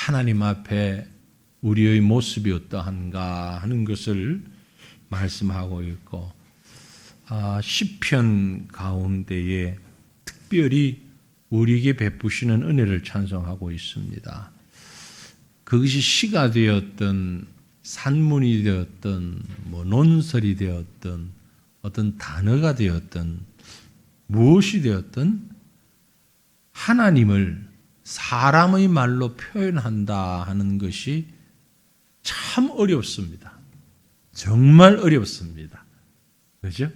하나님 앞에 우리의 모습이 어떠한가 하는 것을 말씀하고 있고, 시편 가운데에 특별히 우리에게 베푸시는 은혜를 찬송하고 있습니다. 그것이 시가 되었던 산문이 되었던 논설이 되었던 어떤 단어가 되었던 무엇이 되었던 하나님을 사람의 말로 표현한다 하는 것이 참 어렵습니다. 정말 어렵습니다. 그렇죠?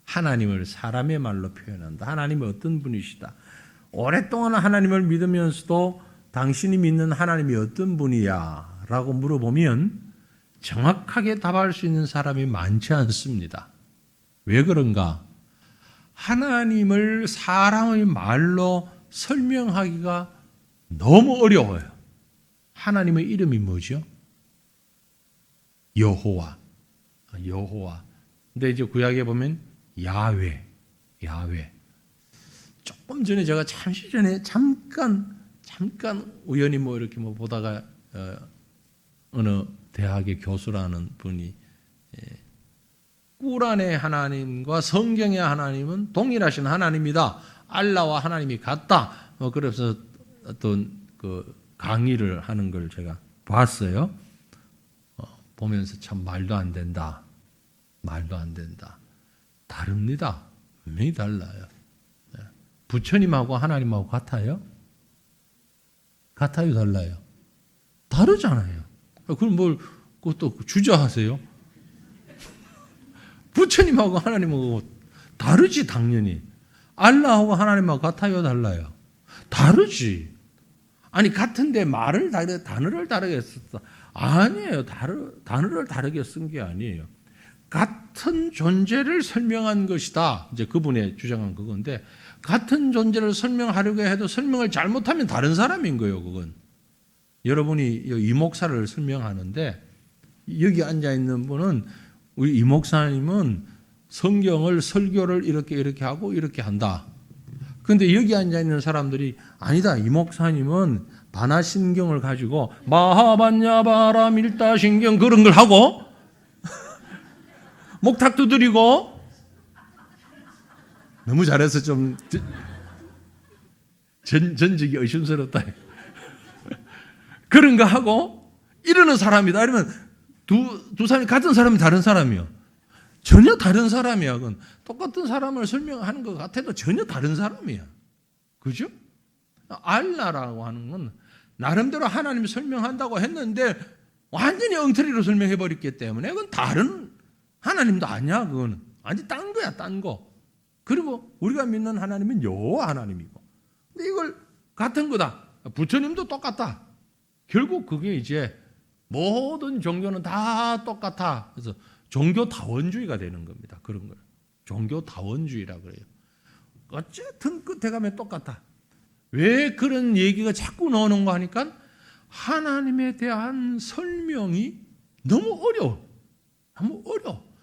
하나님을 사람의 말로 표현한다. 하나님이 어떤 분이시다. 오랫동안 하나님을 믿으면서도 당신이 믿는 하나님이 어떤 분이야? 라고 물어보면 정확하게 답할 수 있는 사람이 많지 않습니다. 왜 그런가? 하나님을 사람의 말로 설명하기가 너무 어려워요. 하나님의 이름이 뭐죠? 여호와. 근데 이제 구약에 보면 야훼. 조금 전에 제가 잠시 전에 잠깐 우연히 이렇게 보다가 어느 대학의 교수라는 분이 꾸란의 하나님과 성경의 하나님은 동일하신 하나님이다. 알라와 하나님이 같다. 그래서 어떤 그 강의를 하는 걸 제가 봤어요. 보면서 참 말도 안 된다. 다릅니다. 분명히 달라요. 부처님하고 하나님하고 같아요? 같아요, 달라요? 다르잖아요. 그럼 그것도 주저하세요? 부처님하고 하나님하고 다르지, 당연히. 알라하고 하나님하고 같아요, 달라요? 다르지. 아니, 같은데 단어를 다르게 썼다. 아니에요. 단어를 다르게 쓴 게 아니에요. 같은 존재를 설명한 것이다. 이제 그분의 주장한 그건데, 같은 존재를 설명하려고 해도 설명을 잘못하면 다른 사람인 거예요, 그건. 여러분이 이 목사를 설명하는데, 여기 앉아있는 분은, 우리 이 목사님은 성경을, 설교를 이렇게 하고 이렇게 한다. 그런데 여기 앉아있는 사람들이, 아니다, 이 목사님은 반화신경을 가지고, 마하반야바라 밀다신경 그런 걸 하고, 목탁도 드리고, 너무 잘해서 좀 전직이 의심스럽다. 그런 거 하고 이러는 사람이다. 아니면 두 사람이 같은 사람이 다른 사람이요. 전혀 다른 사람이야. 그건 똑같은 사람을 설명하는 것 같아도 전혀 다른 사람이야. 그죠? 알라라고 하는 건 나름대로 하나님이 설명한다고 했는데 완전히 엉터리로 설명해버렸기 때문에 그건 다른 하나님도 아니야. 그거는 완전히 딴 거야, 딴 거. 그리고 우리가 믿는 하나님은 여호와 하나님이고, 근데 이걸 같은 거다. 부처님도 똑같다. 결국 그게 이제 모든 종교는 다 똑같아. 그래서 종교다원주의가 되는 겁니다. 그런 걸 종교다원주의라 그래요. 어쨌든 끝에 가면 똑같아. 왜 그런 얘기가 자꾸 나오는 거 하니까 하나님에 대한 설명이 너무 어려워.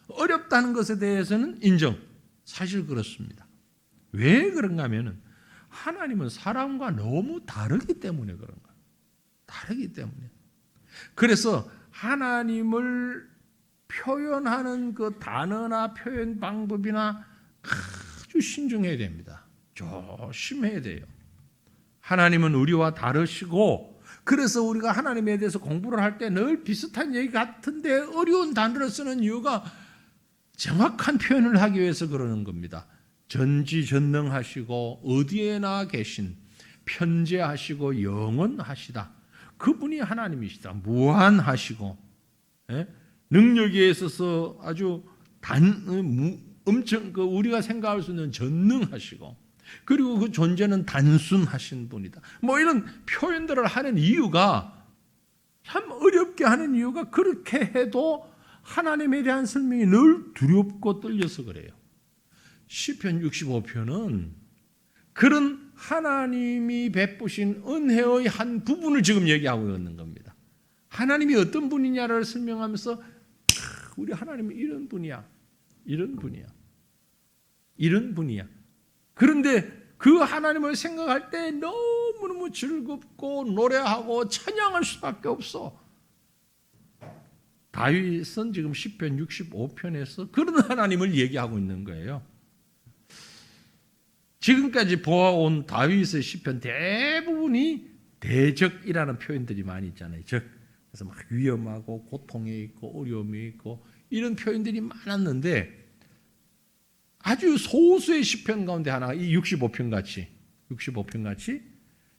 어렵다는 것에 대해서는 인정. 사실 그렇습니다. 왜 그런가 하면은 하나님은 사람과 너무 다르기 때문에 그런 거예요. 다르기 때문에. 그래서 하나님을 표현하는 그 단어나 표현 방법이나 아주 신중해야 됩니다. 조심해야 돼요. 하나님은 우리와 다르시고, 그래서 우리가 하나님에 대해서 공부를 할 때 늘 비슷한 얘기 같은데 어려운 단어를 쓰는 이유가 정확한 표현을 하기 위해서 그러는 겁니다. 전지전능하시고 어디에나 계신, 편재하시고 영원하시다. 그분이 하나님이시다. 무한하시고, 능력에 있어서 아주 엄청 우리가 생각할 수 있는 전능하시고, 그리고 그 존재는 단순하신 분이다. 이런 표현들을 하는 이유가, 참 어렵게 하는 이유가, 그렇게 해도 하나님에 대한 설명이 늘 두렵고 떨려서 그래요. 시편 65편은 그런 하나님이 베푸신 은혜의 한 부분을 지금 얘기하고 있는 겁니다. 하나님이 어떤 분이냐를 설명하면서 우리 하나님은 이런 분이야. 그런데 그 하나님을 생각할 때 너무너무 즐겁고 노래하고 찬양할 수밖에 없어. 다윗은 지금 시편 65편에서 그런 하나님을 얘기하고 있는 거예요. 지금까지 보아온 다윗의 시편 대부분이 대적이라는 표현들이 많이 있잖아요. 적. 그래서 막 위험하고 고통에 있고 어려움이 있고 이런 표현들이 많았는데 아주 소수의 시편 가운데 하나가 이 65편 같이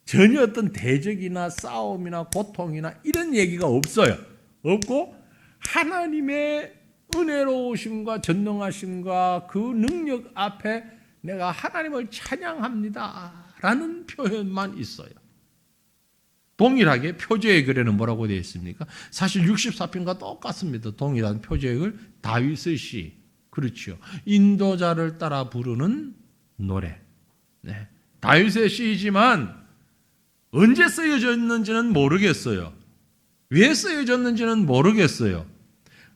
전혀 어떤 대적이나 싸움이나 고통이나 이런 얘기가 없어요. 없고 하나님의 은혜로우심과 전능하심과 그 능력 앞에 내가 하나님을 찬양합니다 라는 표현만 있어요. 동일하게 표제의 글에는 뭐라고 되어 있습니까? 사실 64편과 똑같습니다. 동일한 표제의 글 다윗의 시, 그렇죠. 인도자를 따라 부르는 노래. 네. 다윗의 시이지만 언제 쓰여졌는지는 모르겠어요. 왜 쓰여졌는지는 모르겠어요.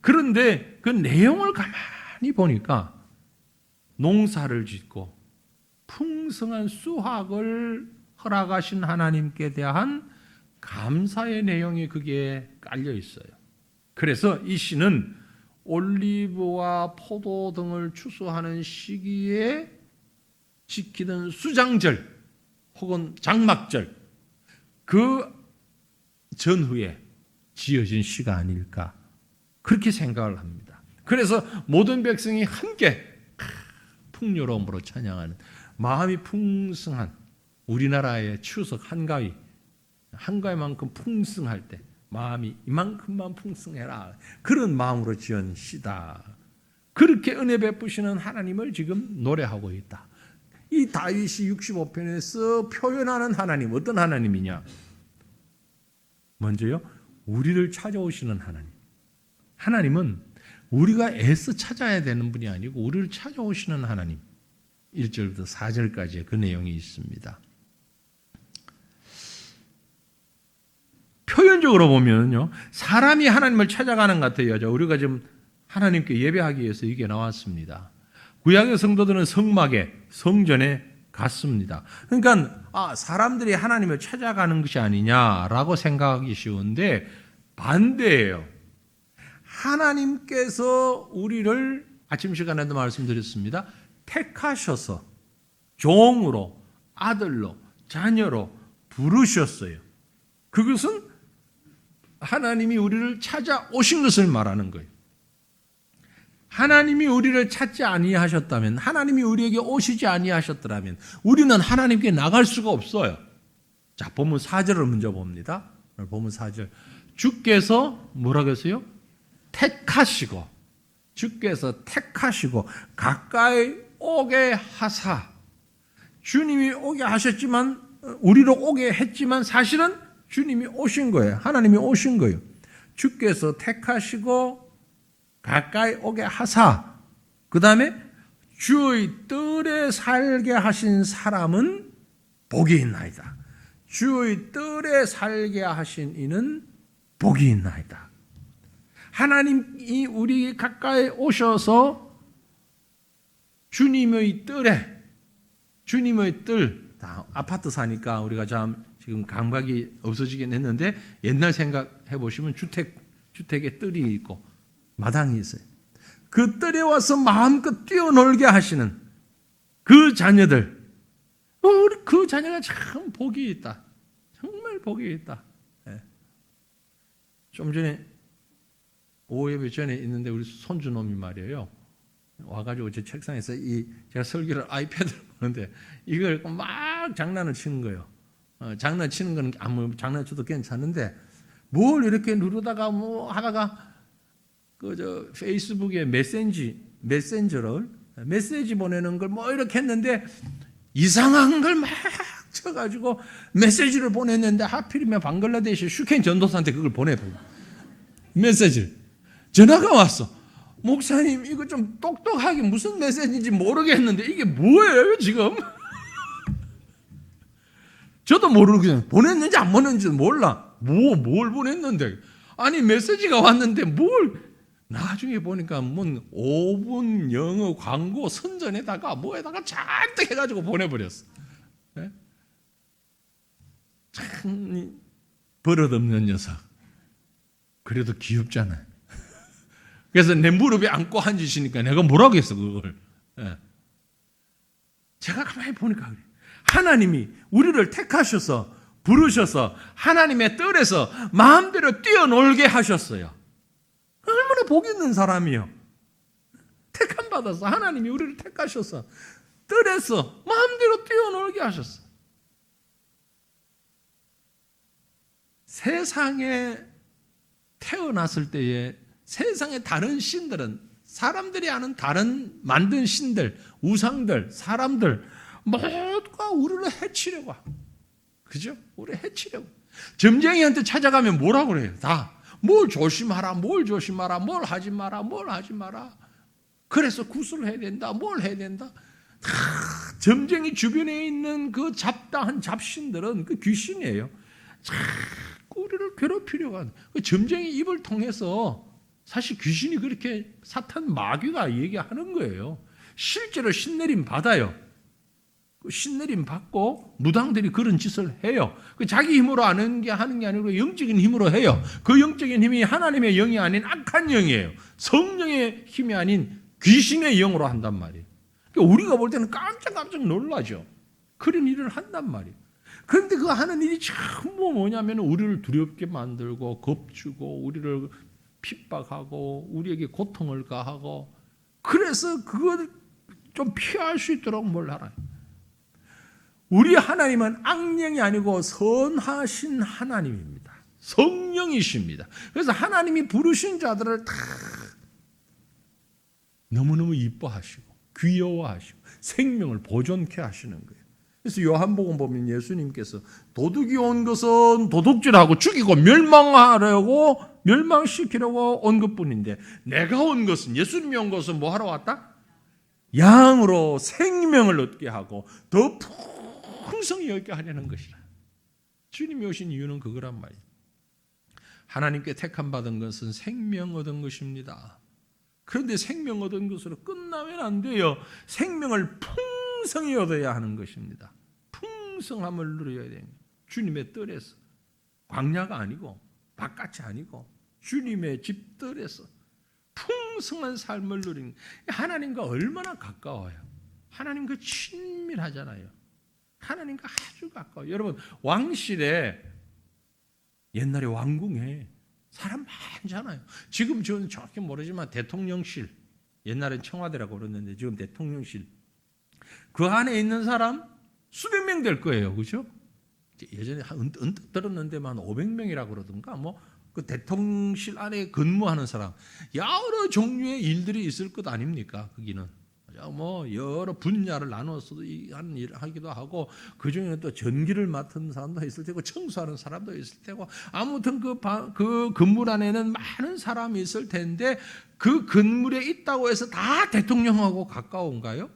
그런데 그 내용을 가만히 보니까 농사를 짓고 풍성한 수확을 허락하신 하나님께 대한 감사의 내용이 거기에 깔려 있어요. 그래서 이 시는 올리브와 포도 등을 추수하는 시기에 지키던 수장절 혹은 장막절 그 전후에 지어진 시가 아닐까 그렇게 생각을 합니다. 그래서 모든 백성이 함께 풍요로움으로 찬양하는 마음이 풍성한 우리나라의 추석 한가위만큼 풍성할 때 마음이 이만큼만 풍성해라 그런 마음으로 지은 시다. 그렇게 은혜 베푸시는 하나님을 지금 노래하고 있다. 이 다윗이 65편에서 표현하는 하나님 어떤 하나님이냐? 먼저요 우리를 찾아오시는 하나님. 하나님은 우리가 애써 찾아야 되는 분이 아니고 우리를 찾아오시는 하나님. 1절부터 4절까지의 그 내용이 있습니다. 표현적으로 보면요 사람이 하나님을 찾아가는 것 같아요. 우리가 지금 하나님께 예배하기 위해서 이게 나왔습니다. 구약의 성도들은 성막에 성전에 갔습니다. 그러니까 사람들이 하나님을 찾아가는 것이 아니냐라고 생각하기 쉬운데 반대예요. 하나님께서 우리를 아침 시간에도 말씀드렸습니다. 택하셔서 종으로 아들로 자녀로 부르셨어요. 그것은 하나님이 우리를 찾아오신 것을 말하는 거예요. 하나님이 우리를 찾지 아니하셨다면 하나님이 우리에게 오시지 아니하셨더라면 우리는 하나님께 나갈 수가 없어요. 자, 본문 4절을 먼저 봅니다. 본문 4절. 주께서 뭐라고 했어요? 택하시고 주께서 택하시고 가까이 오게 하사. 주님이 오게 하셨지만 우리로 오게 했지만 사실은 주님이 오신 거예요. 하나님이 오신 거예요. 주께서 택하시고 가까이 오게 하사. 그 다음에 주의 뜰에 살게 하신 사람은 복이 있나이다. 주의 뜰에 살게 하신 이는 복이 있나이다. 하나님이 우리 가까이 오셔서 주님의 뜰에 주님의 뜰 아파트 사니까 우리가 지금 감각이 없어지긴 했는데 옛날 생각해 보시면 주택에 뜰이 있고 마당이 있어요. 그 뜰에 와서 마음껏 뛰어놀게 하시는 그 자녀들, 그 자녀가 참 복이 있다. 정말 복이 있다. 네. 좀 전에 오후 예배 전에 있는데 우리 손주놈이 말이에요. 와가지고 제 책상에서 제가 설교를 아이패드로 보는데 이걸 막 장난을 치는 거예요. 장난치는 건 아무 장난쳐도 괜찮은데 뭘 이렇게 누르다가 뭐 하다가 페이스북에 메신저를 메시지 보내는 걸 뭐 이렇게 했는데 이상한 걸 막 쳐가지고 메시지를 보냈는데 하필이면 방글라데시 슈켄 전도사한테 그걸 보내보고 메시지를 전화가 왔어. 목사님 이거 좀 똑똑하게 무슨 메시지인지 모르겠는데 이게 뭐예요 지금? 저도 모르겠어요. 보냈는지 안 보냈는지 몰라. 뭘 보냈는데 아니 메시지가 왔는데 뭘 나중에 보니까 뭐 5분 영어 광고 선전에다가 뭐에다가 잔뜩 해가지고 보내버렸어. 참 버릇없는 녀석. 그래도 귀엽잖아요. 그래서 내 무릎에 안고 앉으시니까 내가 뭐라고 했어 그걸. 예. 제가 가만히 보니까 그래. 하나님이 우리를 택하셔서 부르셔서 하나님의 뜰에서 마음대로 뛰어놀게 하셨어요. 얼마나 복 있는 사람이요. 택함 받아서 하나님이 우리를 택하셔서 뜰에서 마음대로 뛰어놀게 하셨어. 세상에 태어났을 때에 세상의 다른 신들은 사람들이 아는 다른 만든 신들, 우상들, 사람들 모두가 우리를 해치려고 하고, 그죠? 우리 해치려고. 점쟁이한테 찾아가면 뭐라고 그래요? 다 뭘 조심하라, 뭘 조심하라, 뭘 하지 마라, 뭘 하지 마라. 그래서 구슬을 해야 된다, 뭘 해야 된다. 다 점쟁이 주변에 있는 그 잡다한 잡신들은 그 귀신이에요. 자꾸 우리를 괴롭히려고 하는. 그 점쟁이 입을 통해서 사실 귀신이 그렇게 사탄 마귀가 얘기하는 거예요. 실제로 신내림 받아요. 신내림 받고 무당들이 그런 짓을 해요. 자기 힘으로 하는 게 아니고 영적인 힘으로 해요. 그 영적인 힘이 하나님의 영이 아닌 악한 영이에요. 성령의 힘이 아닌 귀신의 영으로 한단 말이에요. 그러니까 우리가 볼 때는 깜짝 놀라죠. 그런 일을 한단 말이에요. 그런데 그 하는 일이 전부 뭐냐면 우리를 두렵게 만들고 겁주고 우리를 핍박하고 우리에게 고통을 가하고, 그래서 그걸 좀 피할 수 있도록 뭘 하라. 우리 하나님은 악령이 아니고 선하신 하나님입니다. 성령이십니다. 그래서 하나님이 부르신 자들을 다 너무너무 이뻐하시고 귀여워하시고 생명을 보존케 하시는 거예요. 그래서 요한복음 보면 예수님께서 도둑이 온 것은 도둑질하고 죽이고 멸망시키려고 온 것뿐인데, 내가 온 것은, 예수님이 온 것은 뭐 하러 왔다? 양으로 생명을 얻게 하고 더 풍성히 얻게 하려는 것이라. 주님이 오신 이유는 그거란 말이에요. 하나님께 택함 받은 것은 생명 얻은 것입니다. 그런데 생명 얻은 것으로 끝나면 안 돼요. 생명을 풍성히 얻어야 하는 것입니다. 풍성함을 누려야 됩니다. 주님의 뜰에서, 광야가 아니고 바깥이 아니고 주님의 집 뜰에서 풍성한 삶을 누리는, 하나님과 얼마나 가까워요. 하나님과 친밀하잖아요. 하나님과 아주 가까워요. 여러분, 왕실에 옛날에 왕궁에 사람 많잖아요. 지금 저는 정확히 모르지만 대통령실, 옛날엔 청와대라고 그랬는데 지금 대통령실, 그 안에 있는 사람 수백 명 될 거예요. 그렇죠? 예전에 언뜻 들었는데만 500명이라고 그러던가, 그 대통령실 안에 근무하는 사람, 여러 종류의 일들이 있을 것 아닙니까? 거기는 여러 분야를 나눠서 하는 일 하기도 하고, 그 중에는 또 전기를 맡은 사람도 있을 테고 청소하는 사람도 있을 테고, 아무튼 그 건물 안에는 많은 사람이 있을 텐데, 그 건물에 있다고 해서 다 대통령하고 가까운가요?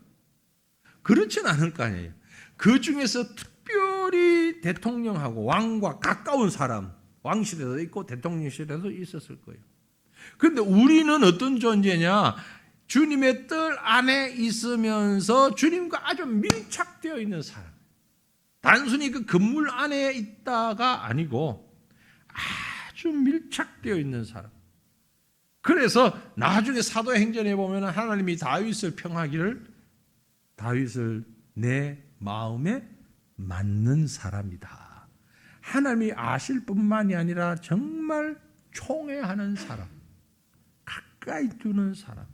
그렇진 않을 거 아니에요. 그 중에서 특별히 대통령하고 왕과 가까운 사람, 왕실에도 있고 대통령실에도 있었을 거예요. 그런데 우리는 어떤 존재냐? 주님의 뜰 안에 있으면서 주님과 아주 밀착되어 있는 사람. 단순히 그 건물 안에 있다가 아니고 아주 밀착되어 있는 사람. 그래서 나중에 사도행전에 보면 하나님이 다윗을 평하기를, 다윗을 내 마음에 맞는 사람이다. 하나님이 아실 뿐만이 아니라 정말 총애하는 사람, 가까이 두는 사람.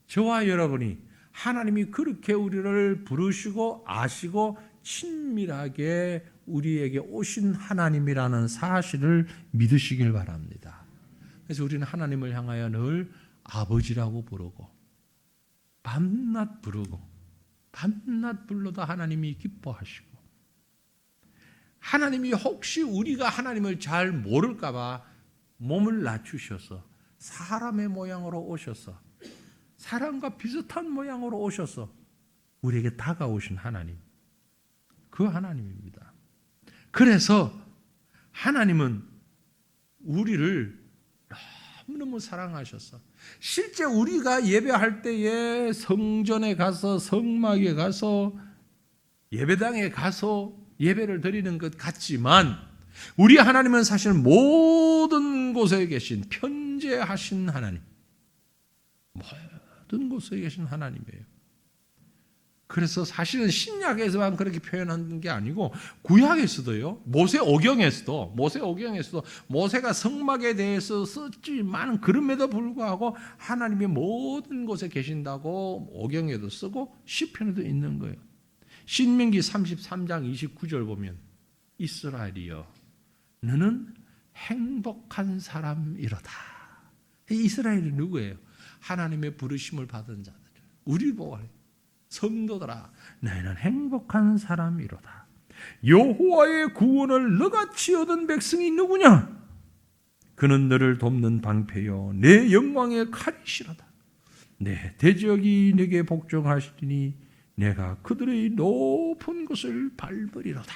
저와 여러분이 하나님이 그렇게 우리를 부르시고 아시고 친밀하게 우리에게 오신 하나님이라는 사실을 믿으시길 바랍니다. 그래서 우리는 하나님을 향하여 늘 아버지라고 부르고, 밤낮 부르고, 밤낮 불러도 하나님이 기뻐하시고, 하나님이 혹시 우리가 하나님을 잘 모를까 봐 몸을 낮추셔서 사람의 모양으로 오셔서, 사람과 비슷한 모양으로 오셔서 우리에게 다가오신 하나님, 그 하나님입니다. 그래서 하나님은 우리를 너무너무 사랑하셔서, 실제 우리가 예배할 때에 성전에 가서, 성막에 가서, 예배당에 가서 예배를 드리는 것 같지만 우리 하나님은 사실 모든 곳에 계신 편재하신 하나님, 모든 곳에 계신 하나님이에요. 그래서 사실은 신약에서만 그렇게 표현하는 게 아니고 구약에서도요, 모세오경에서도 모세가 성막에 대해서 썼지만 그럼에도 불구하고 하나님이 모든 곳에 계신다고 오경에도 쓰고 시편에도 있는 거예요. 신명기 33장 29절 보면 이스라엘이여 너는 행복한 사람이로다. 이스라엘이 누구예요? 하나님의 부르심을 받은 자들. 우리 보고 성도들아 너희는 행복한 사람이로다. 여호와의 구원을 너같이 얻은 백성이 누구냐? 그는 너를 돕는 방패요 내 영광의 칼이시로다. 내 대적이 내게 복종하시리니 내가 그들의 높은 곳을 밟으리로다.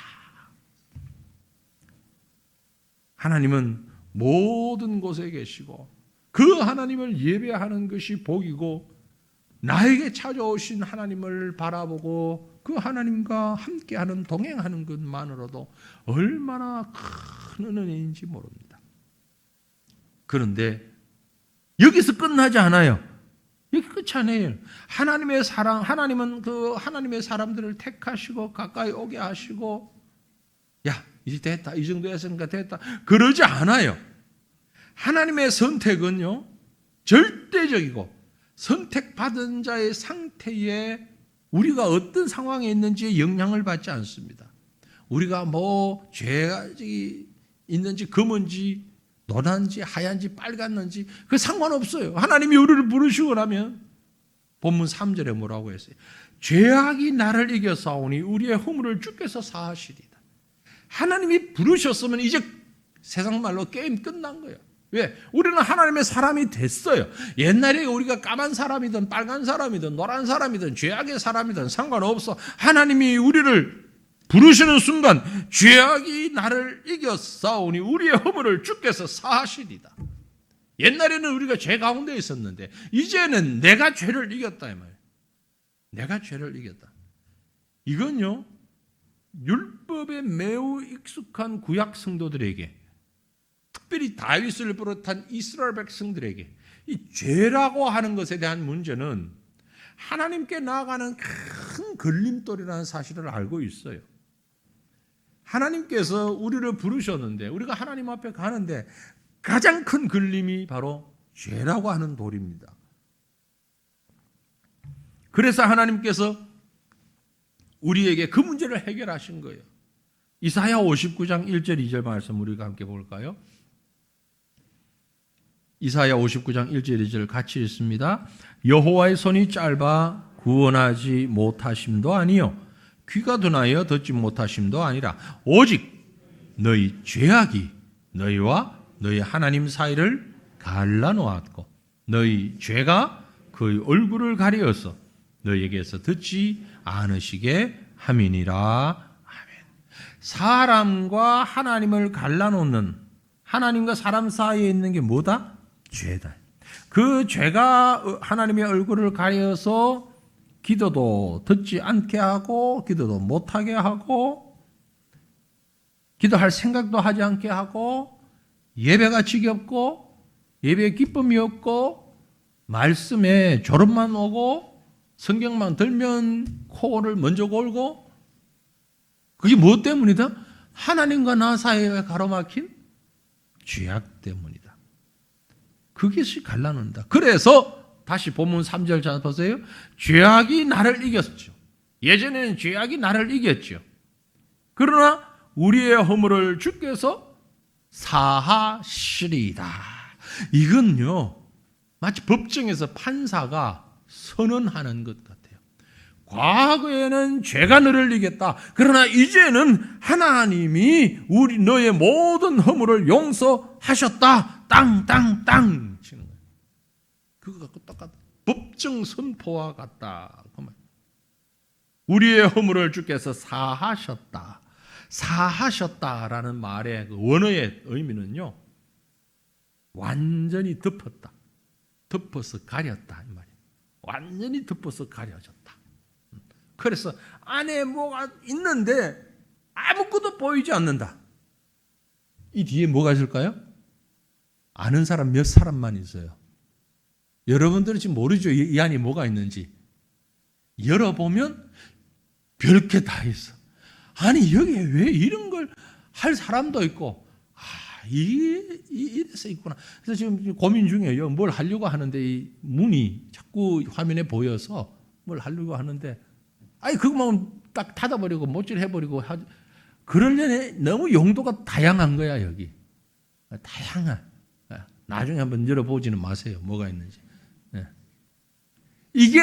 하나님은 모든 곳에 계시고 그 하나님을 예배하는 것이 복이고 나에게 찾아오신 하나님을 바라보고 그 하나님과 함께하는 동행하는 것만으로도 얼마나 큰 은혜인지 모릅니다. 그런데 여기서 끝나지 않아요. 여기 끝이 아니에요. 하나님의 사랑, 하나님은 그 하나님의 사람들을 택하시고 가까이 오게 하시고 야 이제 됐다, 이 정도 했으니까 됐다 그러지 않아요. 하나님의 선택은요 절대적이고 선택받은 자의 상태에 우리가 어떤 상황에 있는지에 영향을 받지 않습니다. 우리가 뭐 죄가 있는지 검은지 노란지 하얀지 빨갛는지 그 상관없어요. 하나님이 우리를 부르시고 나면 본문 3절에 뭐라고 했어요? 죄악이 나를 이겨싸우니 우리의 허물을 주께서 사하시리다. 하나님이 부르셨으면 이제 세상 말로 게임 끝난 거예요. 왜? 우리는 하나님의 사람이 됐어요. 옛날에 우리가 까만 사람이든 빨간 사람이든 노란 사람이든 죄악의 사람이든 상관없어. 하나님이 우리를 부르시는 순간 죄악이 나를 이겨 싸우니 우리의 허물을 주께서 사하시리다. 옛날에는 우리가 죄 가운데 있었는데 이제는 내가 죄를 이겼다 이 말이에요. 내가 죄를 이겼다. 이건요 율법에 매우 익숙한 구약 성도들에게 특별히 다윗을 비롯한 이스라엘 백성들에게 이 죄라고 하는 것에 대한 문제는 하나님께 나아가는 큰 걸림돌이라는 사실을 알고 있어요. 하나님께서 우리를 부르셨는데 우리가 하나님 앞에 가는데 가장 큰 걸림이 바로 죄라고 하는 돌입니다. 그래서 하나님께서 우리에게 그 문제를 해결하신 거예요. 이사야 59장 1절 2절 말씀 우리가 함께 볼까요? 이사야 59장 1절 2절 같이 읽습니다. 여호와의 손이 짧아 구원하지 못하심도 아니요 귀가 둔하여 듣지 못하심도 아니라 오직 너희 죄악이 너희와 너희 하나님 사이를 갈라놓았고 너희 죄가 그의 얼굴을 가리어서 너희에게서 듣지 않으시게 함이니라. 아멘. 사람과 하나님을 갈라놓는 하나님과 사람 사이에 있는 게 뭐다? 죄다. 그 죄가 하나님의 얼굴을 가려서 기도도 듣지 않게 하고 기도도 못하게 하고 기도할 생각도 하지 않게 하고 예배가 지겹고 예배에 기쁨이 없고 말씀에 졸음만 오고 성경만 들면 코를 먼저 골고 그게 무엇 때문이다? 하나님과 나 사이에 가로막힌 죄악 때문이다. 그것이 갈라놓는다. 그래서 다시 본문 3절 잘 보세요. 죄악이 나를 이겼죠. 예전에는 죄악이 나를 이겼죠. 그러나 우리의 허물을 주께서 사하시리다. 이건요 마치 법정에서 판사가 선언하는 것 같아요. 과거에는 죄가 너를 이겼다. 그러나 이제는 하나님이 너의 모든 허물을 용서하셨다. 땅땅땅 치는 거예요. 그거 갖고 똑같아. 법정 선포와 같다. 우리의 허물을 주께서 사하셨다. 사하셨다라는 말의 그 원어의 의미는요. 완전히 덮었다. 덮어서 가렸다 이 말이에요. 완전히 덮어서 가려졌다. 그래서 안에 뭐가 있는데 아무것도 보이지 않는다. 이 뒤에 뭐가 있을까요? 아는 사람 몇 사람만 있어요. 여러분들은 지금 모르죠. 이 안에 뭐가 있는지. 열어보면 별게 다 있어. 아니 여기에 왜 이런 걸 할 사람도 있고, 이래서 있구나. 그래서 지금 고민 중이에요. 뭘 하려고 하는데 이 문이 자꾸 화면에 보여서 뭘 하려고 하는데, 그거만 딱 닫아버리고 못질해버리고 그러려니 너무 용도가 다양한 거야 여기. 다양한. 나중에 한번 열어보지는 마세요. 뭐가 있는지. 이게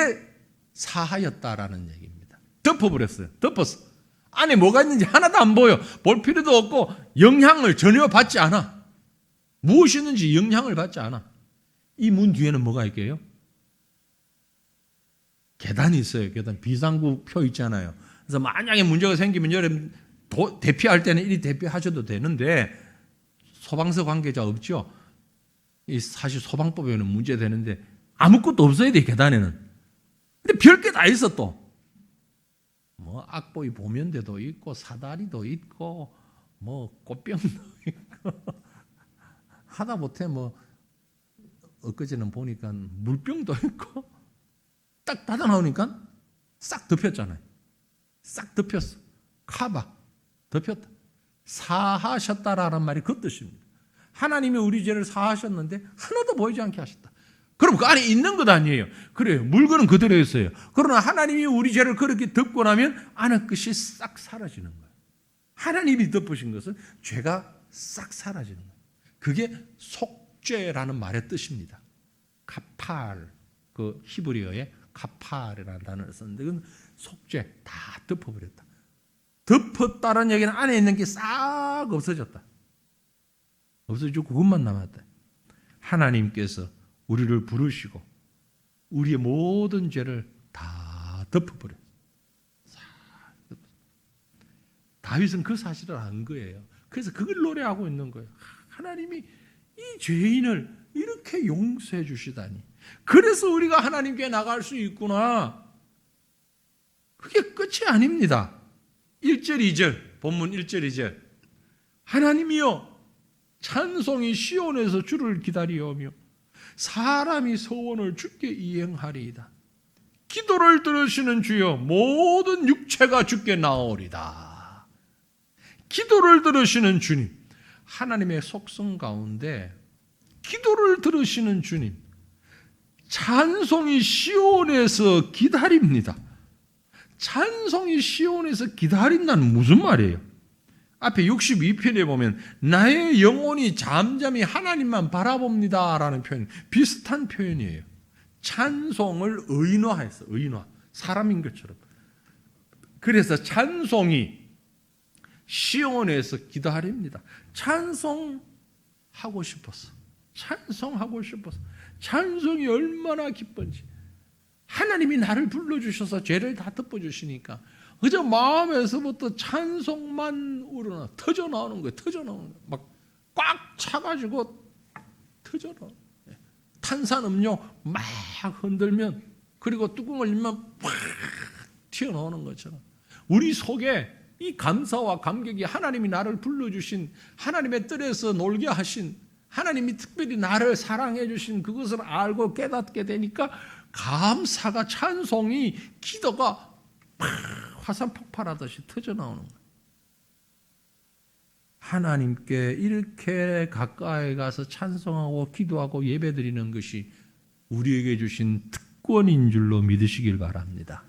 사하였다라는 얘기입니다. 덮어버렸어요. 덮었어. 안에 뭐가 있는지 하나도 안 보여. 볼 필요도 없고 영향을 전혀 받지 않아. 무엇이 있는지 영향을 받지 않아. 이 문 뒤에는 뭐가 있게요? 계단이 있어요. 계단. 비상구 표 있잖아요. 그래서 만약에 문제가 생기면 여러분 대피할 때는 이리 대피하셔도 되는데, 소방서 관계자 없죠? 사실 소방법에는 문제되는데 아무것도 없어야 돼 계단에는. 근데 별게 다 있어 또. 뭐 악보이 보면대도 있고 사다리도 있고 뭐 꽃병도 있고 하다못해 뭐 엊그제는 보니까 물병도 있고 딱 닫아 나오니까 싹 덮였잖아요. 싹 덮였어. 카바 덮였다. 사하셨다라는 말이 그 뜻입니다. 하나님이 우리 죄를 사하셨는데 하나도 보이지 않게 하셨다. 그럼 그 안에 있는 것 아니에요. 그래요. 물건은 그대로 있어요. 그러나 하나님이 우리 죄를 그렇게 덮고 나면 안의 것이 싹 사라지는 거예요. 하나님이 덮으신 것은 죄가 싹 사라지는 거예요. 그게 속죄라는 말의 뜻입니다. 카팔, 그 히브리어의 카팔이라는 단어를 썼는데 그건 속죄, 다 덮어버렸다. 덮었다는 얘기는 안에 있는 게 싹 없어졌다. 없어지고 그것만 남았다. 하나님께서 우리를 부르시고 우리의 모든 죄를 다 덮어버렸어요. 다윗은 그 사실을 안 거예요. 그래서 그걸 노래하고 있는 거예요. 하나님이 이 죄인을 이렇게 용서해 주시다니. 그래서 우리가 하나님께 나갈 수 있구나. 그게 끝이 아닙니다. 1절, 2절, 본문 1절, 2절. 하나님이여 찬송이 시온에서 주를 기다리오며 사람이 소원을 주께 이행하리이다. 기도를 들으시는 주여 모든 육체가 주께 나오리다. 기도를 들으시는 주님, 하나님의 속성 가운데 기도를 들으시는 주님, 찬송이 시온에서 기다립니다. 찬송이 시온에서 기다린다는 무슨 말이에요? 앞에 62편에 보면 나의 영혼이 잠잠히 하나님만 바라봅니다 라는 표현, 비슷한 표현이에요. 찬송을 의인화했어. 의인화. 사람인 것처럼. 그래서 찬송이 시온에서 기다립니다. 찬송하고 싶었어. 찬송하고 싶었어. 찬송이 얼마나 기쁜지. 하나님이 나를 불러주셔서 죄를 다 덮어주시니까 그저 마음에서부터 찬송만 우러나 터져 나오는 거예요. 터져 나오는 거예요. 막 꽉 차가지고 터져 나오는 거예요. 탄산음료 막 흔들면, 그리고 뚜껑을 열면 팍 튀어나오는 것처럼 우리 속에 이 감사와 감격이, 하나님이 나를 불러주신, 하나님의 뜰에서 놀게 하신, 하나님이 특별히 나를 사랑해 주신 그것을 알고 깨닫게 되니까 감사가, 찬송이, 기도가 화산 폭발하듯이 터져 나오는 거예요. 하나님께 이렇게 가까이 가서 찬송하고 기도하고 예배드리는 것이 우리에게 주신 특권인 줄로 믿으시길 바랍니다.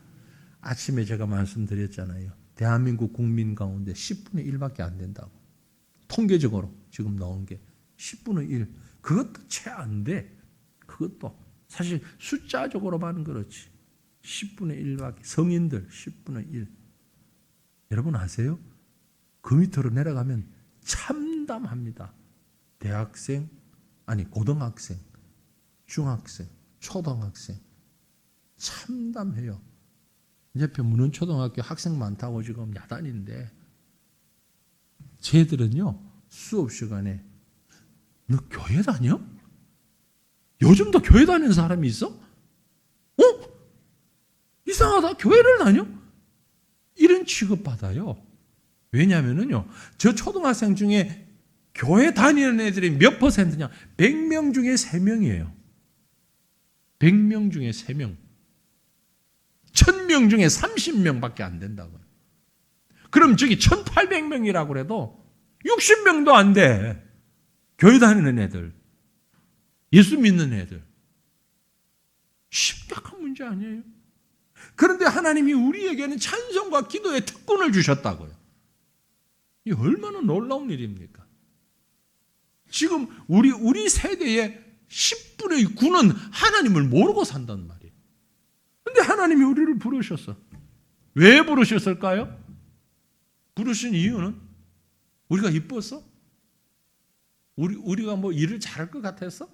아침에 제가 말씀드렸잖아요. 대한민국 국민 가운데 10분의 1밖에 안 된다고. 통계적으로 지금 나온 게 10분의 1. 그것도 채 안 돼. 그것도 사실 숫자적으로만 그렇지. 10분의 1밖에. 성인들 10분의 1. 여러분 아세요? 그 밑으로 내려가면 참담합니다. 대학생, 아니 고등학생, 중학생, 초등학생. 참담해요. 옆에 문흥초등학교 학생 많다고 지금 야단인데, 쟤들은요 수업 시간에 너 교회 다녀? 요즘도 교회 다니는 사람이 있어? 어? 이상하다. 교회를 다녀? 이런 취급받아요. 왜냐하면요, 저 초등학생 중에 교회 다니는 애들이 몇 퍼센트냐? 100명 중에 3명이에요. 100명 중에 3명. 1000명 중에 30명밖에 안 된다고요. 그럼 저기 1800명이라고 해도 60명도 안 돼. 교회 다니는 애들. 예수 믿는 애들. 심각한 문제 아니에요? 그런데 하나님이 우리에게는 찬송과 기도의 특권을 주셨다고요. 이 얼마나 놀라운 일입니까? 지금 우리 세대의 10분의 9는 하나님을 모르고 산단 말이에요. 그런데 하나님이 우리를 부르셨어. 왜 부르셨을까요? 부르신 이유는 우리가 이뻤어? 우리가 뭐 일을 잘할 것 같았어?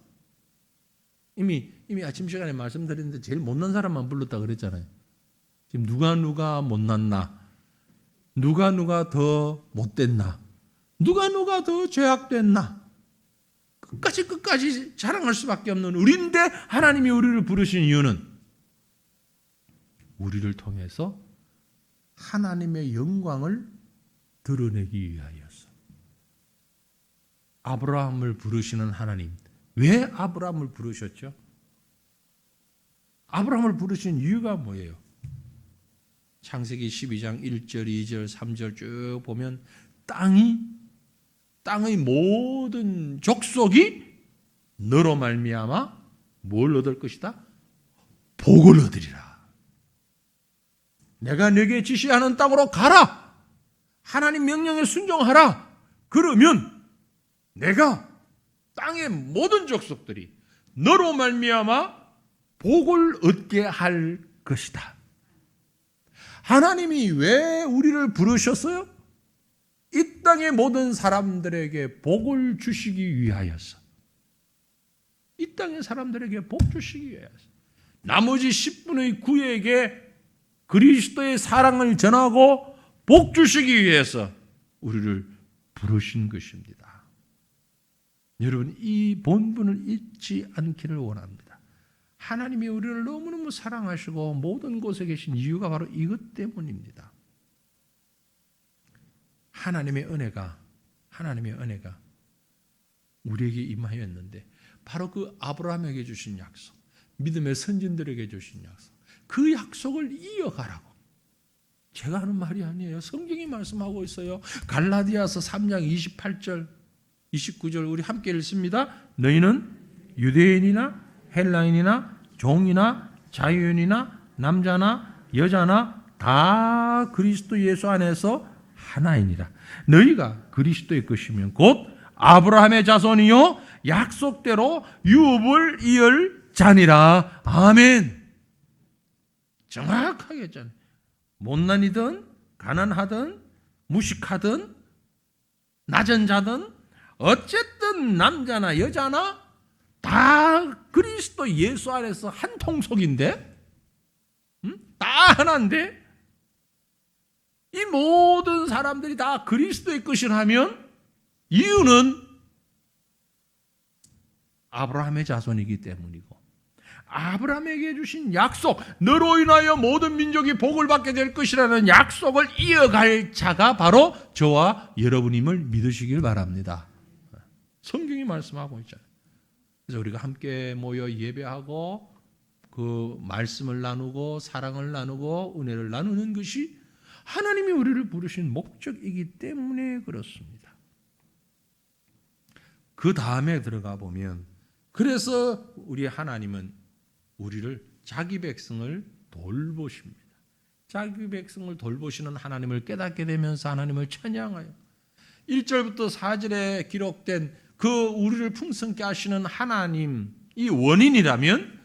이미 아침 시간에 말씀드렸는데 제일 못난 사람만 불렀다 그랬잖아요. 지금 누가 못났나? 누가 더 못됐나? 누가 더 죄악됐나? 끝까지 자랑할 수밖에 없는 우리인데 하나님이 우리를 부르신 이유는 우리를 통해서 하나님의 영광을 드러내기 위하여서. 아브라함을 부르시는 하나님. 왜 아브라함을 부르셨죠? 아브라함을 부르신 이유가 뭐예요? 창세기 12장 1절, 2절, 3절 쭉 보면 땅의 모든 족속이 너로 말미암아 뭘 얻을 것이다? 복을 얻으리라. 내가 네게 지시하는 땅으로 가라. 하나님 명령에 순종하라. 그러면 내가 땅의 모든 족속들이 너로 말미암아 복을 얻게 할 것이다. 하나님이 왜 우리를 부르셨어요? 이 땅의 모든 사람들에게 복을 주시기 위하여서. 이 땅의 사람들에게 복 주시기 위하여서. 나머지 10분의 9에게 그리스도의 사랑을 전하고 복 주시기 위해서 우리를 부르신 것입니다. 여러분, 이 본분을 잊지 않기를 원합니다. 하나님이 우리를 너무너무 사랑하시고 모든 곳에 계신 이유가 바로 이것 때문입니다. 하나님의 은혜가 우리에게 임하였는데 바로 그 아브라함에게 주신 약속, 믿음의 선진들에게 주신 약속, 그 약속을 이어가라고. 제가 하는 말이 아니에요. 성경이 말씀하고 있어요. 갈라디아서 3장 28절 29절 우리 함께 읽습니다. 너희는 유대인이나 헬라인이나 종이나 자유인이나 남자나 여자나 다 그리스도 예수 안에서 하나이니라. 너희가 그리스도의 것이면 곧 아브라함의 자손이요 약속대로 유업을 이을 자니라. 아멘. 정확하게 했잖아요. 못난이든 가난하든 무식하든 낮은 자든 어쨌든 남자나 여자나 다 그리스도 예수 안에서 한 통속인데, 다 하나인데, 이 모든 사람들이 다 그리스도의 것이라면 이유는 아브라함의 자손이기 때문이고, 아브라함에게 주신 약속, 너로 인하여 모든 민족이 복을 받게 될 것이라는 약속을 이어갈 자가 바로 저와 여러분임을 믿으시길 바랍니다. 성경이 말씀하고 있잖아요. 그래서 우리가 함께 모여 예배하고 그 말씀을 나누고 사랑을 나누고 은혜를 나누는 것이 하나님이 우리를 부르신 목적이기 때문에 그렇습니다. 그 다음에 들어가 보면, 그래서 우리 하나님은 우리를 자기 백성을 돌보십니다. 자기 백성을 돌보시는 하나님을 깨닫게 되면서 하나님을 찬양하여 1절부터 4절에 기록된 그 우리를 풍성케 하시는 하나님, 이 원인이라면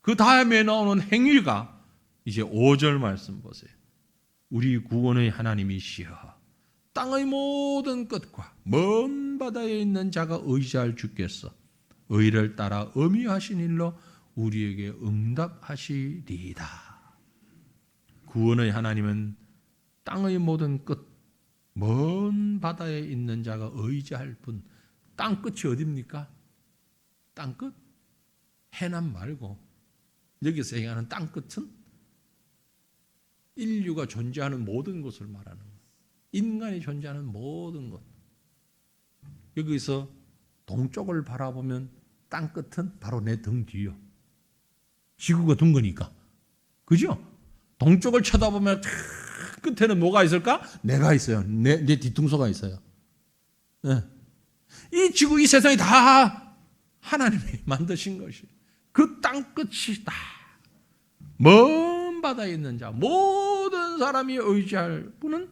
그 다음에 나오는 행위가 이제 5절 말씀 보세요. 우리 구원의 하나님이시여 땅의 모든 끝과 먼 바다에 있는 자가 의지할 주께서 의를 따라 엄히하신 일로 우리에게 응답하시리이다. 구원의 하나님은 땅의 모든 끝, 먼 바다에 있는 자가 의지할 뿐. 땅 끝이 어디입니까? 땅 끝? 해남 말고 여기서 얘기하는 땅 끝은 인류가 존재하는 모든 곳을 말하는 거예요. 인간이 존재하는 모든 것. 여기서 동쪽을 바라보면 땅 끝은 바로 내 등 뒤요. 지구가 둥 거니까. 그죠? 동쪽을 쳐다보면 끝에는 뭐가 있을까? 내가 있어요. 내 뒤통수가 있어요. 네. 이 지구, 이 세상이 다 하나님이 만드신 것이. 그 땅 끝이 다 먼 바다에 있는 자, 모든 사람이 의지할 분은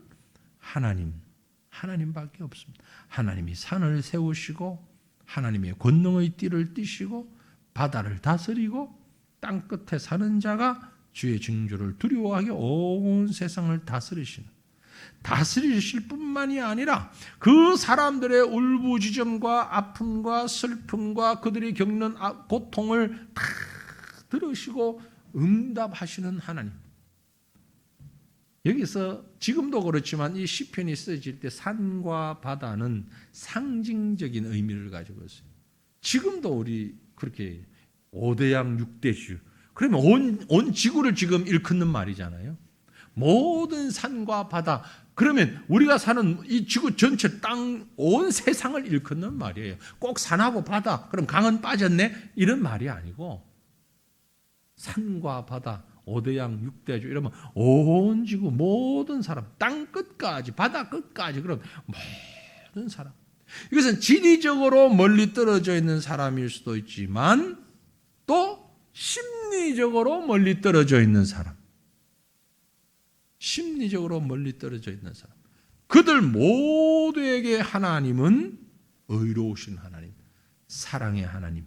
하나님밖에 없습니다. 하나님이 산을 세우시고 하나님의 권능의 띠를 띠시고 바다를 다스리고 땅 끝에 사는 자가 주의 징조를 두려워하게 온 세상을 다스리실 뿐만이 아니라 그 사람들의 울부짖음과 아픔과 슬픔과 그들이 겪는 고통을 다 들으시고 응답하시는 하나님. 여기서 지금도 그렇지만 이 시편이 쓰여질 때 산과 바다는 상징적인 의미를 가지고 있어요. 지금도 우리 그렇게 5대양 6대주, 그러면 온 지구를 지금 일컫는 말이잖아요. 모든 산과 바다, 그러면 우리가 사는 이 지구 전체 땅, 온 세상을 일컫는 말이에요. 꼭 산하고 바다, 그럼 강은 빠졌네? 이런 말이 아니고 산과 바다, 5대양 6대주 이러면 온 지구 모든 사람, 땅 끝까지, 바다 끝까지, 그럼 모든 사람. 이것은 지리적으로 멀리 떨어져 있는 사람일 수도 있지만 또 심리적으로 멀리 떨어져 있는 사람. 심리적으로 멀리 떨어져 있는 사람. 그들 모두에게 하나님은 의로우신 하나님, 사랑의 하나님,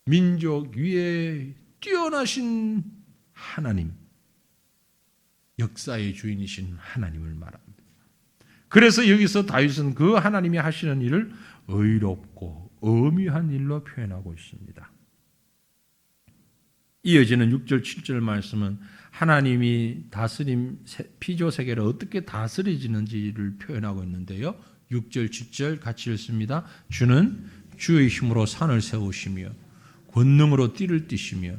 민족 위에 뛰어나신 하나님, 역사의 주인이신 하나님을 말합니다. 그래서 여기서 다윗은 그 하나님이 하시는 일을 의롭고 엄위한 일로 표현하고 있습니다. 이어지는 6절 7절 말씀은 하나님이 다스림 피조 세계를 어떻게 다스리지는지를 표현하고 있는데요. 6절 7절 같이 읽습니다. 주는 주의 힘으로 산을 세우시며 권능으로 띠를 띠시며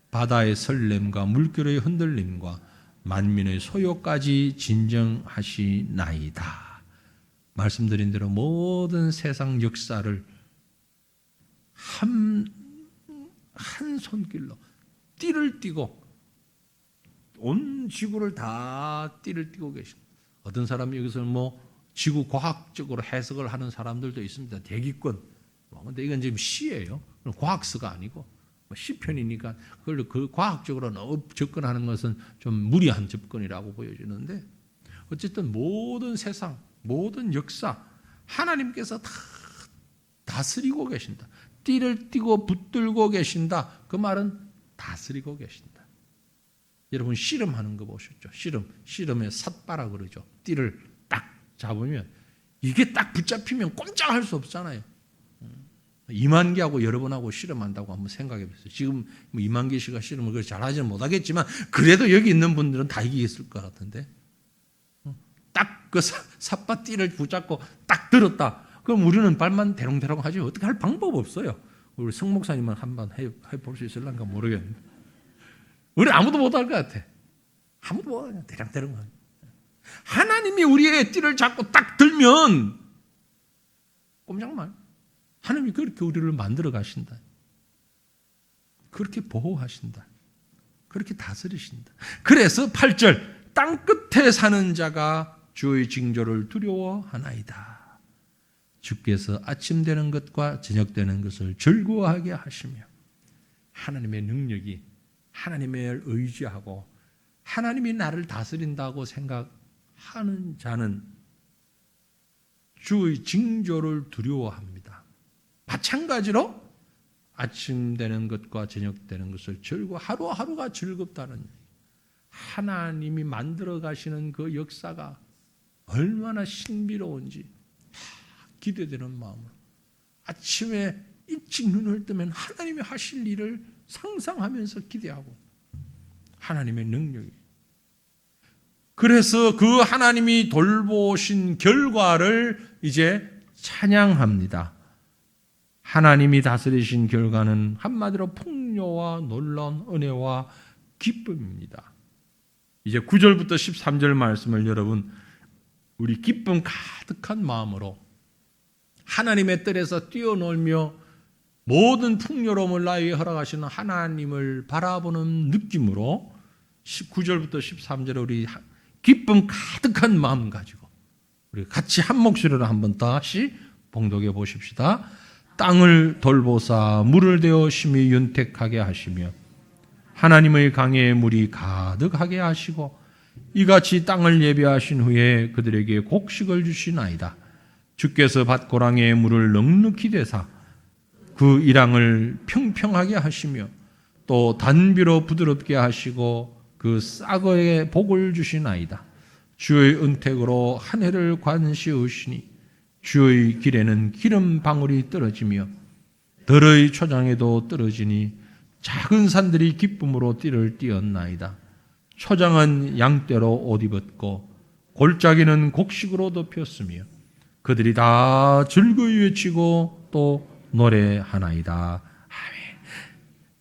바다의 설렘과 물결의 흔들림과 만민의 소요까지 진정하시나이다. 말씀드린 대로 모든 세상 역사를 한 손길로 띠를 띠고 온 지구를 다 띠를 띠고 계십니다. 어떤 사람이 여기서 지구 과학적으로 해석을 하는 사람들도 있습니다. 대기권. 근데 이건 지금 시예요. 과학서가 아니고 시편이니까 그걸 그 과학적으로 너무 접근하는 것은 좀 무리한 접근이라고 보여지는데 어쨌든 모든 세상, 모든 역사 하나님께서 다 다스리고 계신다. 띠를 띠고 붙들고 계신다. 그 말은 다스리고 계신다. 여러분 씨름하는 거 보셨죠? 씨름에 삿바라 그러죠. 띠를 딱 잡으면 이게 딱 붙잡히면 꼼짝할 수 없잖아요. 이만기하고 여러 번 하고 씨름한다고 한번 생각해 보세요. 지금 이만기 씨가 씨름을 그렇게 잘하지는 못하겠지만 그래도 여기 있는 분들은 다 이기겠을 것 같은데 딱 그 삿바띠를 붙잡고 딱 들었다. 그럼 우리는 발만 대롱대롱 하지 어떻게 할 방법 없어요. 우리 성 목사님은 한번 해볼 수 있을란가 모르겠는데 우리 아무도 못할 것 같아. 아무도 못하냐. 대롱대롱. 하나님이 우리의 띠를 잡고 딱 들면 꼼짝말. 하나님이 그렇게 우리를 만들어 가신다. 그렇게 보호하신다. 그렇게 다스리신다. 그래서 8절 땅 끝에 사는 자가 주의 징조를 두려워하나이다. 주께서 아침 되는 것과 저녁 되는 것을 즐거워하게 하시며 하나님의 능력이 하나님을 의지하고 하나님이 나를 다스린다고 생각하는 자는 주의 징조를 두려워합니다. 마찬가지로 아침 되는 것과 저녁 되는 것을 하루하루가 즐겁다는 얘기. 하나님이 만들어 가시는 그 역사가 얼마나 신비로운지 기대되는 마음으로 아침에 일찍 눈을 뜨면 하나님이 하실 일을 상상하면서 기대하고 하나님의 능력이. 그래서 그 하나님이 돌보신 결과를 이제 찬양합니다. 하나님이 다스리신 결과는 한마디로 풍요와 놀라운 은혜와 기쁨입니다. 이제 9절부터 13절 말씀을 여러분 우리 기쁨 가득한 마음으로 하나님의 뜰에서 뛰어놀며 모든 풍요로움을 나에게 허락하시는 하나님을 바라보는 느낌으로 19절부터 13절에 우리 기쁨 가득한 마음 가지고 우리 같이 한 목소리로 한번 다시 봉독해 보십시다. 땅을 돌보사 물을 대어 심히 윤택하게 하시며 하나님의 강에 물이 가득하게 하시고 이같이 땅을 예비하신 후에 그들에게 곡식을 주시나이다. 주께서 밭고랑에 물을 넉넉히 대사 그 이랑을 평평하게 하시며 또 단비로 부드럽게 하시고 그 싹어에 복을 주시나이다. 주의 은택으로 한 해를 관시우시니 주의 길에는 기름 방울이 떨어지며 들의 초장에도 떨어지니 작은 산들이 기쁨으로 띠를 띄었나이다. 초장은 양떼로 옷 입었고 골짜기는 곡식으로 덮였으며 그들이 다 즐거이 외치고 또 노래하나이다. 아멘.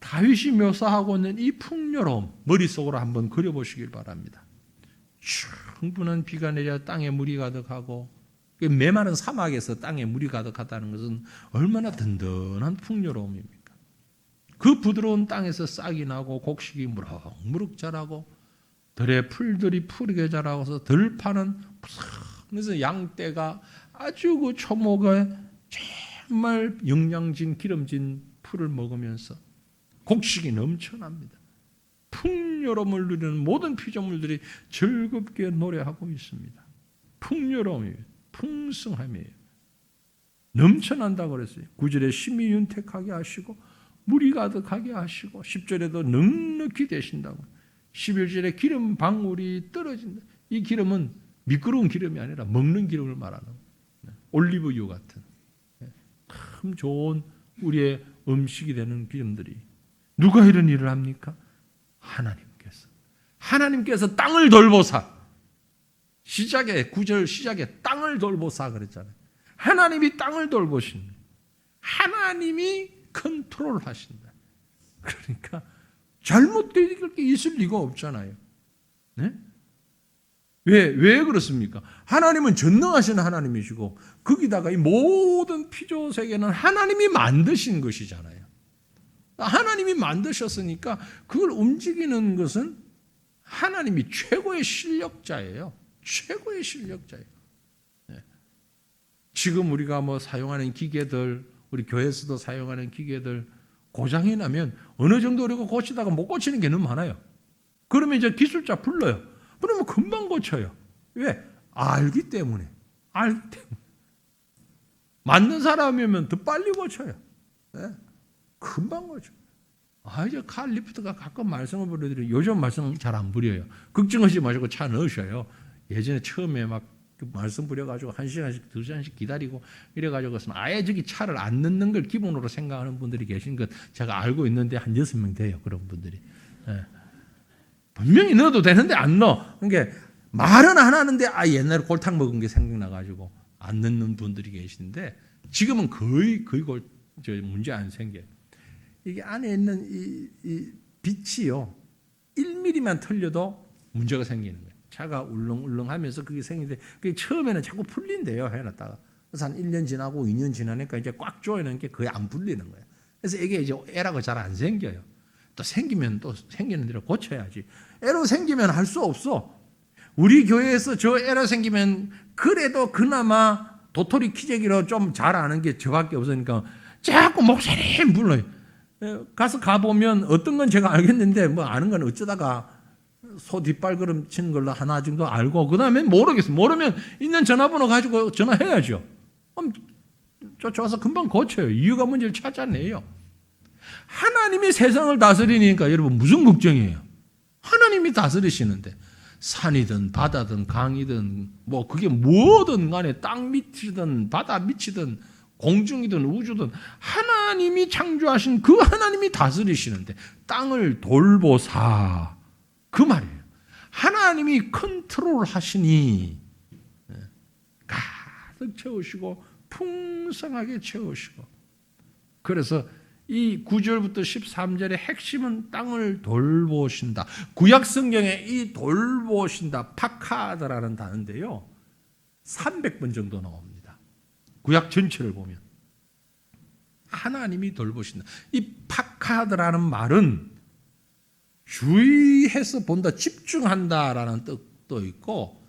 다윗이 묘사하고 있는 이 풍요로움 머릿속으로 한번 그려보시길 바랍니다. 충분한 비가 내려 땅에 물이 가득하고 메마른 사막에서 땅에 물이 가득하다는 것은 얼마나 든든한 풍요로움입니까? 그 부드러운 땅에서 싹이 나고 곡식이 무럭무럭 자라고 들의 풀들이 푸르게 자라고서 들판은 그래서 양떼가 아주 그 초목에 정말 영양진 기름진 풀을 먹으면서 곡식이 넘쳐납니다. 풍요로움을 누리는 모든 피조물들이 즐겁게 노래하고 있습니다. 풍요로움이에요. 풍성함이에요. 넘쳐난다고 그랬어요. 9절에 심히 윤택하게 하시고 물이 가득하게 하시고 10절에도 넉넉히 되신다고. 11절에 기름 방울이 떨어진다. 이 기름은 미끄러운 기름이 아니라 먹는 기름을 말하는 올리브유 같은 참 좋은 우리의 음식이 되는 기름들이 누가 이런 일을 합니까? 하나님께서 땅을 돌보사 시작에 9절 시작에 땅을 돌보사 그랬잖아요. 하나님이 땅을 돌보십니다. 하나님이 컨트롤 하신다. 그러니까 잘못될 게 있을 리가 없잖아요. 네? 왜 그렇습니까? 하나님은 전능하신 하나님이시고 거기다가 이 모든 피조 세계는 하나님이 만드신 것이잖아요. 하나님이 만드셨으니까 그걸 움직이는 것은 하나님이 최고의 실력자예요. 최고의 실력자예요. 네. 지금 우리가 뭐 사용하는 기계들, 우리 교회에서도 사용하는 기계들 고장이 나면 어느 정도 우리가 고치다가 못 고치는 게 너무 많아요. 그러면 이제 기술자 불러요. 그러면 금방 고쳐요. 왜? 알기 때문에. 맞는 사람이면 더 빨리 고쳐요. 네. 금방 고쳐. 이제 칼 리프트가 가끔 말썽을 부려드려요. 요즘 말썽 잘 안 부려요. 걱정하지 마시고 차 넣으셔요. 예전에 처음에 막 말썽 부려가지고 1시간씩, 2시간씩 기다리고 이래가지고 아예 저기 차를 안 넣는 걸 기본으로 생각하는 분들이 계신 것 제가 알고 있는데 한 6명 돼요. 그런 분들이. 네. 분명히 넣어도 되는데 안 넣어. 그러니까 말은 안 하는데 옛날에 골탕 먹은 게 생각나가지고 안 넣는 분들이 계신데 지금은 거의 문제 안 생겨요. 이게 안에 있는 이 빛이요 1mm만 틀려도 문제가 생기는 거예요. 차가 울렁울렁하면서 그게 생기는데 그게 처음에는 자꾸 풀린대요. 해놨다가 그래서 한 1년 지나고 2년 지나니까 이제 꽉 조이는 게 거의 안 풀리는 거예요. 그래서 이게 이제 에러가 잘 안 생겨요. 또 생기면 또 생기는 대로 고쳐야지. 에러 생기면 할 수 없어. 우리 교회에서 저 에러 생기면 그래도 그나마 도토리 키재기로 좀 잘 아는 게 저밖에 없으니까 자꾸 목소리 불러요. 가서 가보면 어떤 건 제가 알겠는데 뭐 아는 건 어쩌다가 소 뒷발걸음 치는 걸로 하나 정도 알고 그 다음에 모르겠어요. 모르면 있는 전화번호 가지고 전화해야죠. 그럼 쫓아와서 금방 고쳐요. 이유가 문제를 찾아내요. 하나님이 세상을 다스리니까 여러분 무슨 걱정이에요? 하나님이 다스리시는데 산이든 바다든 강이든 뭐 그게 뭐든 간에 땅 밑이든 바다 밑이든 공중이든 우주든 하나님이 창조하신 그 하나님이 다스리시는데 땅을 돌보사 그 말이에요. 하나님이 컨트롤 하시니 가득 채우시고 풍성하게 채우시고 그래서 이 9절부터 13절의 핵심은 땅을 돌보신다. 구약 성경에 이 돌보신다 파카드라는 단어인데요. 300번 정도 나옵니다. 구약 전체를 보면 하나님이 돌보신다. 이 파카드라는 말은 주의해서 본다, 집중한다라는 뜻도 있고,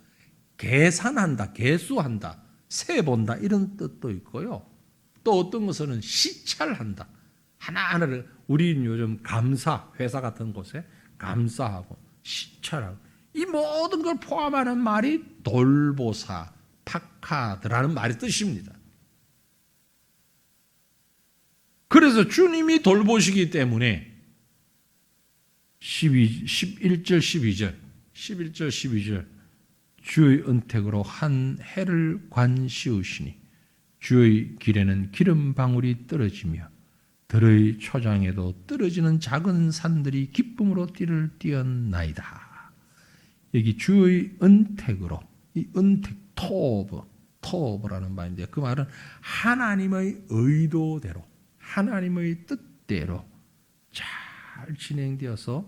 계산한다, 계수한다, 세본다 이런 뜻도 있고요. 또 어떤 것은 시찰한다. 하나하나를, 우리는 요즘 감사, 회사 같은 곳에 감사하고 시찰하고 이 모든 걸 포함하는 말이 돌보사, 파카드라는 말의 뜻입니다. 그래서 주님이 돌보시기 때문에 11절 12절 주의 은택으로 한 해를 관씌우시니 주의 길에는 기름 방울이 떨어지며 들의 초장에도 떨어지는 작은 산들이 기쁨으로 띠를 띄었나이다. 여기 주의 은택으로, 이 은택 토브라는 말인데 그 말은 하나님의 의도대로, 하나님의 뜻대로 잘 진행되어서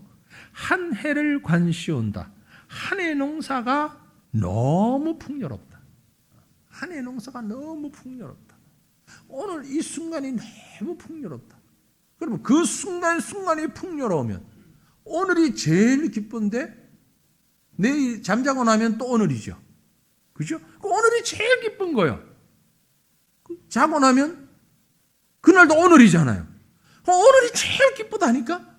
한 해를 관씌운다. 한 해 농사가 너무 풍요롭다. 한 해 농사가 너무 풍요롭다. 오늘 이 순간이 너무 풍요롭다. 그러면 그 순간이 풍요로우면 오늘이 제일 기쁜데 내일 잠자고 나면 또 오늘이죠. 그죠? 오늘이 제일 기쁜 거예요. 자고 나면 그날도 오늘이잖아요. 오늘이 제일 기쁘다니까?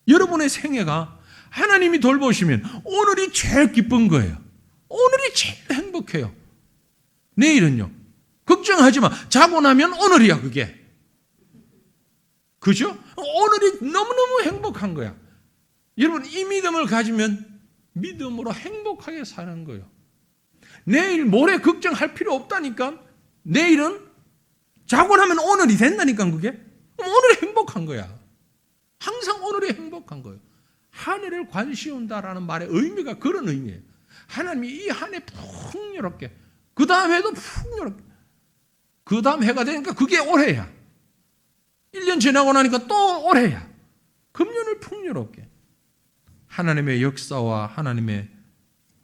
여러분의 생애가 하나님이 돌보시면 오늘이 제일 기쁜 거예요. 오늘이 제일 행복해요. 내일은요? 걱정하지 마. 자고 나면 오늘이야, 그게. 그죠? 오늘이 너무너무 행복한 거야. 여러분, 이 믿음을 가지면 믿음으로 행복하게 사는 거예요. 내일, 모레 걱정할 필요 없다니까? 내일은 자고 나면 오늘이 된다니까, 그게? 오늘이 행복한 거야. 항상 오늘이 행복한 거예요. 한 해를 관씌운다라는 말의 의미가 그런 의미예요. 하나님이 이 한 해 풍요롭게, 그 다음 해도 풍요롭게, 그 다음 해가 되니까 그게 올해야. 1년 지나고 나니까 또 올해야. 금년을 풍요롭게. 하나님의 역사와 하나님의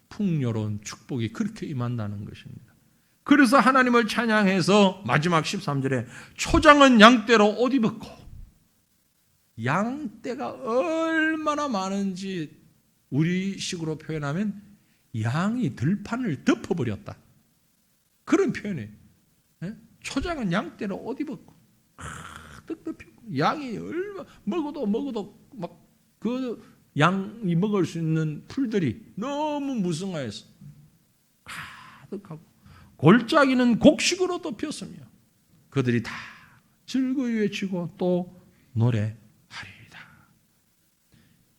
풍요로운 축복이 그렇게 임한다는 것입니다. 그래서 하나님을 찬양해서 마지막 13절에 초장은 양떼로 옷 입었고, 양떼가 얼마나 많은지 우리식으로 표현하면 양이 들판을 덮어버렸다. 그런 표현이에요. 초장은 양떼로 옷 입었고, 가득 덮였고, 양이 얼마 먹어도 막 그 양이 먹을 수 있는 풀들이 너무 무성하여서 가득하고, 골짜기는 곡식으로 덮였으며 그들이 다 즐거이 외치고 또 노래하리이다.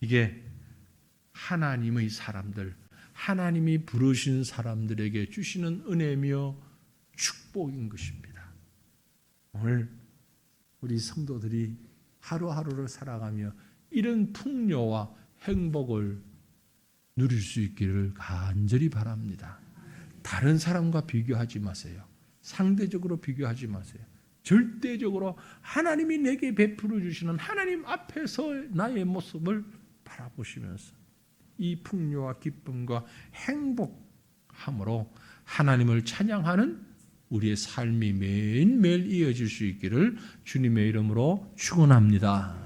이게 하나님의 사람들, 하나님이 부르신 사람들에게 주시는 은혜며 축복인 것입니다. 오늘 우리 성도들이 하루하루를 살아가며 이런 풍요와 행복을 누릴 수 있기를 간절히 바랍니다. 다른 사람과 비교하지 마세요. 상대적으로 비교하지 마세요. 절대적으로 하나님이 내게 베풀어 주시는 하나님 앞에서 나의 모습을 바라보시면서 이 풍요와 기쁨과 행복함으로 하나님을 찬양하는 우리의 삶이 매일매일 이어질 수 있기를 주님의 이름으로 축원합니다.